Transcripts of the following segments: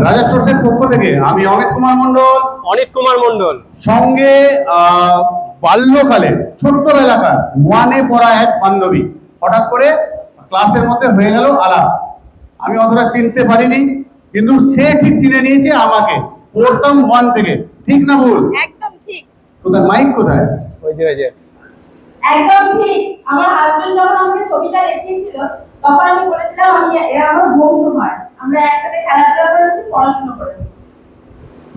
রাজা স্টোর্সের পক্ষ থেকে আমি অমিত কুমার মন্ডল সঙ্গে বাল্যকালে ছোট্টবেলাকার ওয়ানে পড়া এক বান্ধবী হঠাৎ করে ক্লাসের মধ্যে হয়ে গেল আলাপ। আমি অতটা চিনতে পারিনি, কিন্তু সে ঠিক চিনে নিয়েছে আমাকে। পড়তাম ওয়ান থেকে, ঠিক না ভুল? একদম ঠিক। কোথায় মাইক কোথায়? ওই যে একদম ঠিক। আমার হাজবেন্ড যখন আমাকে ছবিটা দেখিয়েছিল তখন আমি বলেছিলাম এরা আমার বন্ধু হয়, আমরা একসাথে খেলাধুলা করেছি, পড়াশোনা করেছি।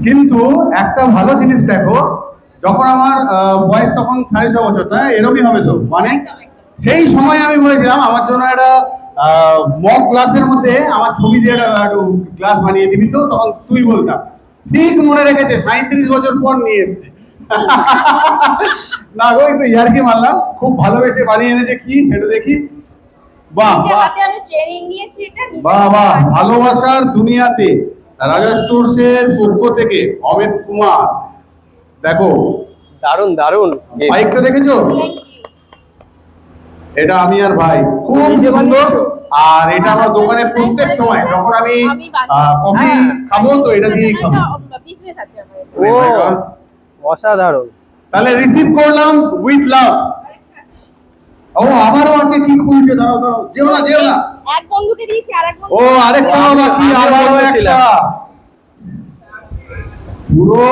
কিন্তু একটা ভালো জিনিস দেখো, যখন আমার বয়স তখন 6.5 বছর, তাই এরকমই হবে তো, মানে সেই সময় আমি বলেছিলাম আমার জন্য একটা মক ক্লাসের মধ্যে আমার ছবি দিয়ে একটু ক্লাস বানিয়ে দিবি, তো তখন তুই বলতাম। ঠিক মনে রেখেছে, 37 বছর পর নিয়ে এসছে। না গো, একটু ইয়ার্কি মারলাম, খুব ভালোবেসে বানিয়ে এনেছে। কি এটা দেখি, বাহ আমি ট্রেনিং নিয়েছি এটা। বাহ বাহ, ভালোবাসার দুনিয়াতে রাজা স্টোরস এর পক্ষ থেকে অমিত কুমার। দেখো দারুন দারুন বাইকটা দেখেছো? এটা আমি আর ভাই খুব সুন্দর। আর এটা আমার দোকানে প্রত্যেক সময় যখন আমি কফি খাবো তো এটা দিয়েই খাবো। বিজনেস আছে আমার। ও অসাধারণ। তাহলে রিসিভ করলাম উইথ লাভ। ও আমারও আছে, কি খুলছে, দাঁড়াও দাঁড়াও, যেও না। এক বন্ধুকে দিয়েছি, আরেক বন্ধু। ও আরেকটা বাকি, আরো একটা। পুরো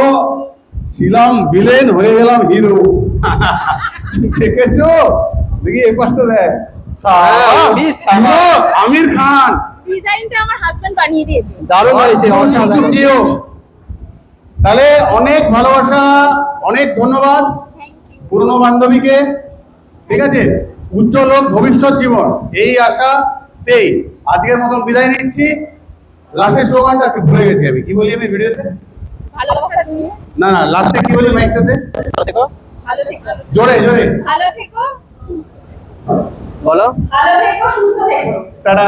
ছিলাম ভিলেন, হয়ে গেলাম হিরো। দেখেছো? দেখি এই পাশটা দেখ, আমির খান। ডিজাইনটা আমার হাজবেন্ড বানিয়ে দিয়েছে। দারুণ হয়েছে, অসাধারণ। তাহলে অনেক ভালোবাসা, অনেক ধন্যবাদ পুরনো বান্ধবীকে। ঠিক আছে, উজ্জ্বল হোক ভবিষ্যৎ জীবন, এই আশাতেই আজকের মতো বিদায় নিচ্ছি। লাস্টের স্লোগানটা ভুলে গেছি আমি, কি বলি আমি ভিডিওতে? ভালোবাসা দুনিয়া। না লাস্টে কি বলি মাইকটাতে? ভালো থেকো। জোরে ভালো থেকো। বলো। ভালো থেকো, সুস্থ থেকো। টাটা।